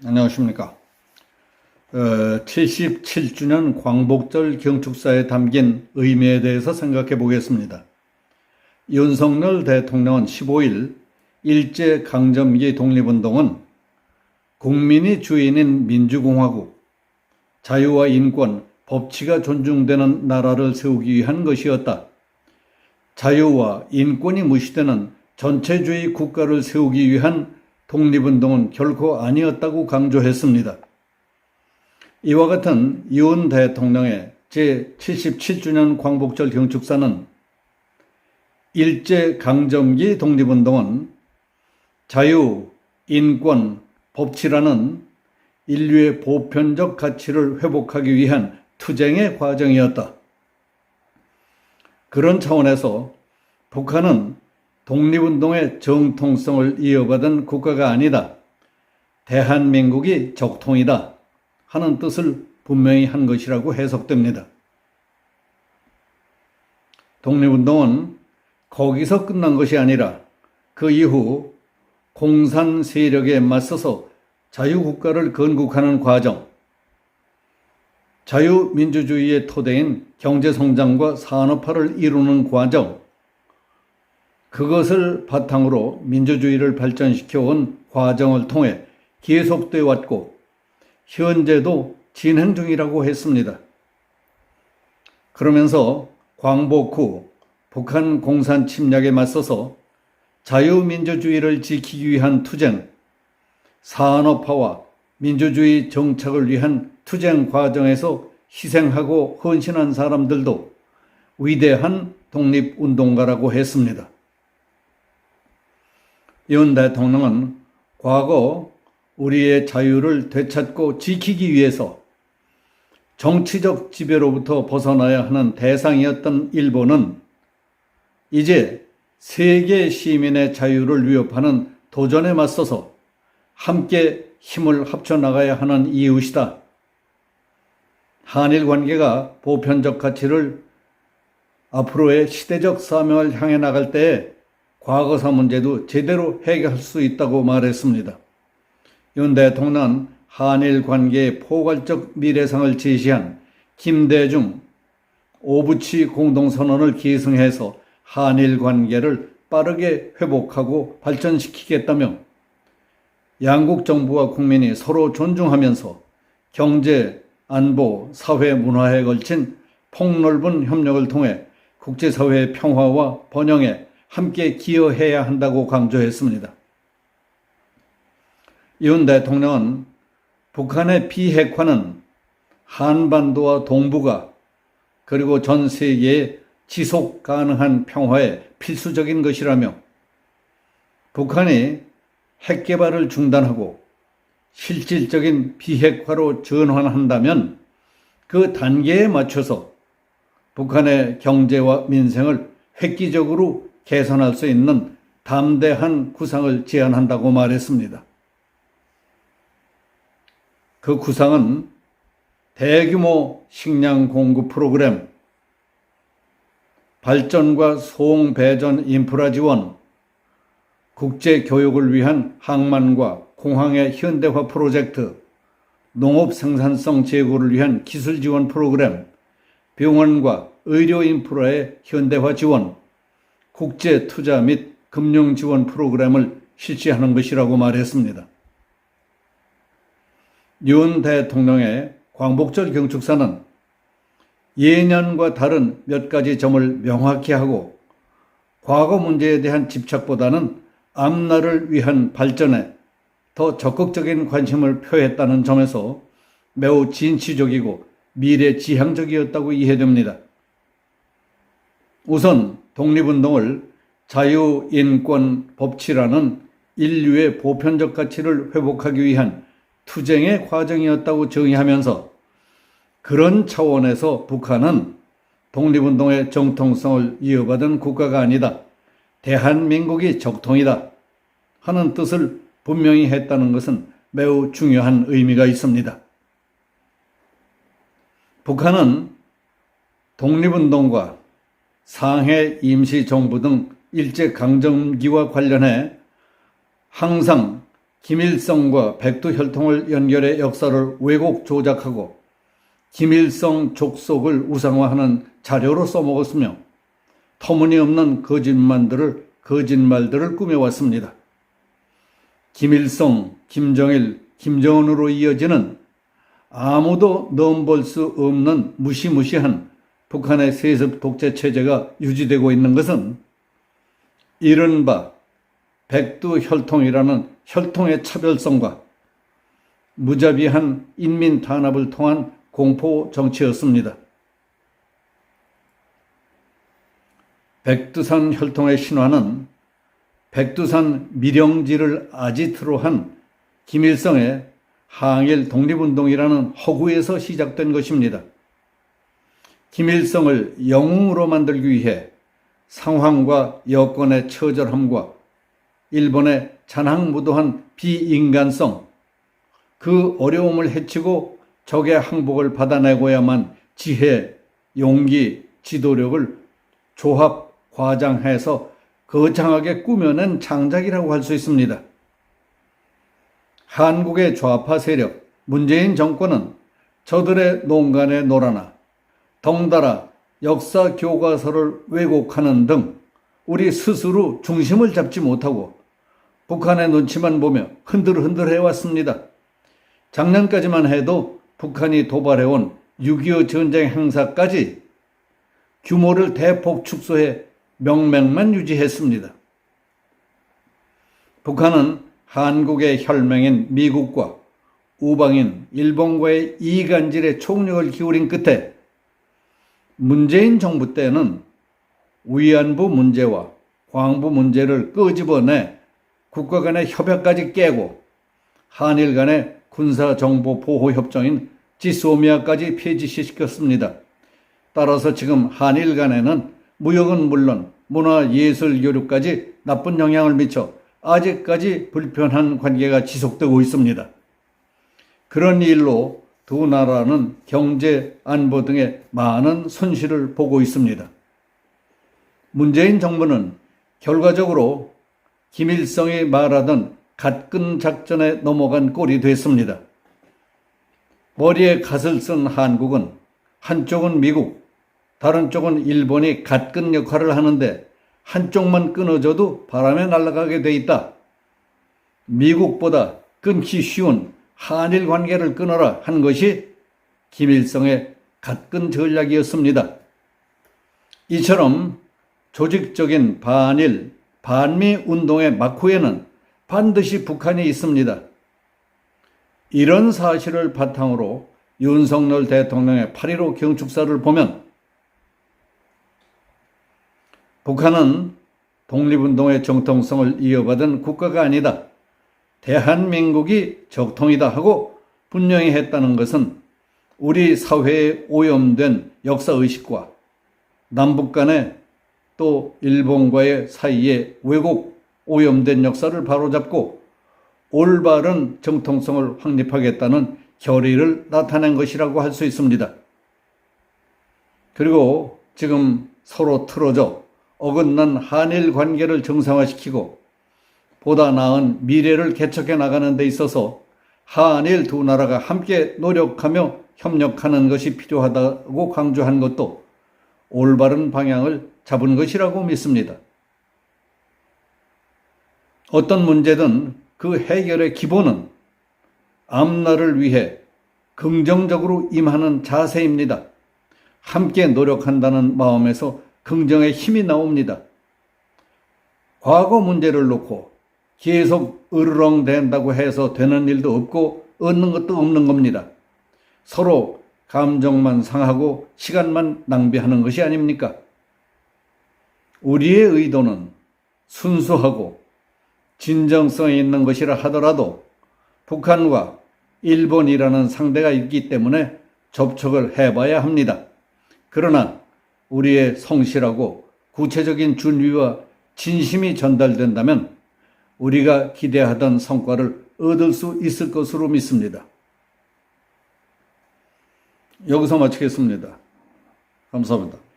안녕하십니까. 77주년 광복절 경축사에 담긴 의미에 대해서 생각해 보겠습니다. 윤석열 대통령은 15일 일제강점기 독립운동은 국민이 주인인 민주공화국, 자유와 인권, 법치가 존중되는 나라를 세우기 위한 것이었다. 자유와 인권이 무시되는 전체주의 국가를 세우기 위한 독립운동은 결코 아니었다고 강조했습니다. 이와 같은 윤 대통령의 제77주년 광복절 경축사는 일제강점기 독립운동은 자유, 인권, 법치라는 인류의 보편적 가치를 회복하기 위한 투쟁의 과정이었다. 그런 차원에서 북한은 독립운동의 정통성을 이어받은 국가가 아니다. 대한민국이 적통이다 하는 뜻을 분명히 한 것이라고 해석됩니다. 독립운동은 거기서 끝난 것이 아니라 그 이후 공산 세력에 맞서서 자유국가를 건국하는 과정, 자유민주주의의 토대인 경제성장과 산업화를 이루는 과정, 그것을 바탕으로 민주주의를 발전시켜온 과정을 통해 계속되어 왔고 현재도 진행 중이라고 했습니다. 그러면서 광복 후 북한 공산 침략에 맞서서 자유민주주의를 지키기 위한 투쟁, 산업화와 민주주의 정착을 위한 투쟁 과정에서 희생하고 헌신한 사람들도 위대한 독립운동가라고 했습니다. 윤 대통령은 과거 우리의 자유를 되찾고 지키기 위해서 정치적 지배로부터 벗어나야 하는 대상이었던 일본은 이제 세계 시민의 자유를 위협하는 도전에 맞서서 함께 힘을 합쳐 나가야 하는 이웃이다. 한일 관계가 보편적 가치를 앞으로의 시대적 사명을 향해 나갈 때에 과거사 문제도 제대로 해결할 수 있다고 말했습니다. 윤 대통령은 한일 관계의 포괄적 미래상을 제시한 김대중 오부치 공동선언을 계승해서 한일 관계를 빠르게 회복하고 발전시키겠다며 양국 정부와 국민이 서로 존중하면서 경제, 안보, 사회, 문화에 걸친 폭넓은 협력을 통해 국제사회의 평화와 번영에 함께 기여해야 한다고 강조했습니다. 윤 대통령은 북한의 비핵화는 한반도와 동북아 그리고 전 세계의 지속 가능한 평화에 필수적인 것이라며 북한이 핵 개발을 중단하고 실질적인 비핵화로 전환한다면 그 단계에 맞춰서 북한의 경제와 민생을 획기적으로 개선할 수 있는 담대한 구상을 제안한다고 말했습니다. 그 구상은 대규모 식량 공급 프로그램, 발전과 소응 배전 인프라 지원, 국제 교육을 위한 항만과 공항의 현대화 프로젝트, 농업 생산성 제고를 위한 기술 지원 프로그램, 병원과 의료 인프라의 현대화 지원, 국제 투자 및 금융 지원 프로그램을 실시하는 것이라고 말했습니다. 윤 대통령의 광복절 경축사는 예년과 다른 몇 가지 점을 명확히 하고 과거 문제에 대한 집착보다는 앞날을 위한 발전에 더 적극적인 관심을 표했다는 점에서 매우 진취적이고 미래지향적이었다고 이해됩니다. 우선 독립운동을 자유, 인권, 법치라는 인류의 보편적 가치를 회복하기 위한 투쟁의 과정이었다고 정의하면서 그런 차원에서 북한은 독립운동의 정통성을 이어받은 국가가 아니다. 대한민국이 적통이다 하는 뜻을 분명히 했다는 것은 매우 중요한 의미가 있습니다. 북한은 독립운동과 상해 임시정부 등 일제강점기와 관련해 항상 김일성과 백두혈통을 연결해 역사를 왜곡 조작하고 김일성 족속을 우상화하는 자료로 써먹었으며 터무니없는 거짓말들을 꾸며왔습니다. 김일성, 김정일, 김정은으로 이어지는 아무도 넘볼 수 없는 무시무시한 북한의 세습 독재 체제가 유지되고 있는 것은 이른바 백두혈통이라는 혈통의 차별성과 무자비한 인민 탄압을 통한 공포 정치였습니다. 백두산 혈통의 신화는 백두산 미령지를 아지트로 한 김일성의 항일 독립운동이라는 허구에서 시작된 것입니다. 김일성을 영웅으로 만들기 위해 상황과 여건의 처절함과 일본의 잔항무도한 비인간성, 그 어려움을 헤치고 적의 항복을 받아내고야만 지혜, 용기, 지도력을 조합, 과장해서 거창하게 꾸며낸 장작이라고 할 수 있습니다. 한국의 좌파 세력, 문재인 정권은 저들의 농간에 놀아나 덩달아 역사 교과서를 왜곡하는 등 우리 스스로 중심을 잡지 못하고 북한의 눈치만 보며 흔들흔들 해왔습니다. 작년까지만 해도 북한이 도발해온 6.25 전쟁 행사까지 규모를 대폭 축소해 명맥만 유지했습니다. 북한은 한국의 혈맹인 미국과 우방인 일본과의 이간질에 총력을 기울인 끝에 문재인 정부 때는 위안부 문제와 광부 문제를 끄집어내 국가 간의 협약까지 깨고 한일 간의 군사정보보호협정인 지소미아까지 폐지시켰습니다. 따라서 지금 한일 간에는 무역은 물론 문화예술교류까지 나쁜 영향을 미쳐 아직까지 불편한 관계가 지속되고 있습니다. 그런 일로 두 나라는 경제, 안보 등의 많은 손실을 보고 있습니다. 문재인 정부는 결과적으로 김일성이 말하던 갓근 작전에 넘어간 꼴이 됐습니다. 머리에 갓을 쓴 한국은 한쪽은 미국, 다른 쪽은 일본이 갓근 역할을 하는데 한쪽만 끊어져도 바람에 날아가게 돼 있다. 미국보다 끊기 쉬운 한일 관계를 끊어라 한 것이 김일성의 갓근 전략이었습니다. 이처럼 조직적인 반일, 반미 운동의 막후에는 반드시 북한이 있습니다. 이런 사실을 바탕으로 윤석열 대통령의 8.15 경축사를 보면 북한은 독립운동의 정통성을 이어받은 국가가 아니다. 대한민국이 적통이다 하고 분명히 했다는 것은 우리 사회에 오염된 역사의식과 남북 간의 또 일본과의 사이에 왜곡 오염된 역사를 바로잡고 올바른 정통성을 확립하겠다는 결의를 나타낸 것이라고 할 수 있습니다. 그리고 지금 서로 틀어져 어긋난 한일 관계를 정상화시키고 보다 나은 미래를 개척해 나가는 데 있어서 한일 두 나라가 함께 노력하며 협력하는 것이 필요하다고 강조한 것도 올바른 방향을 잡은 것이라고 믿습니다. 어떤 문제든 그 해결의 기본은 앞날을 위해 긍정적으로 임하는 자세입니다. 함께 노력한다는 마음에서 긍정의 힘이 나옵니다. 과거 문제를 놓고 계속 으르렁댄다고 해서 되는 일도 없고 얻는 것도 없는 겁니다. 서로 감정만 상하고 시간만 낭비하는 것이 아닙니까? 우리의 의도는 순수하고 진정성이 있는 것이라 하더라도 북한과 일본이라는 상대가 있기 때문에 접촉을 해봐야 합니다. 그러나 우리의 성실하고 구체적인 준비와 진심이 전달된다면 우리가 기대하던 성과를 얻을 수 있을 것으로 믿습니다. 여기서 마치겠습니다. 감사합니다.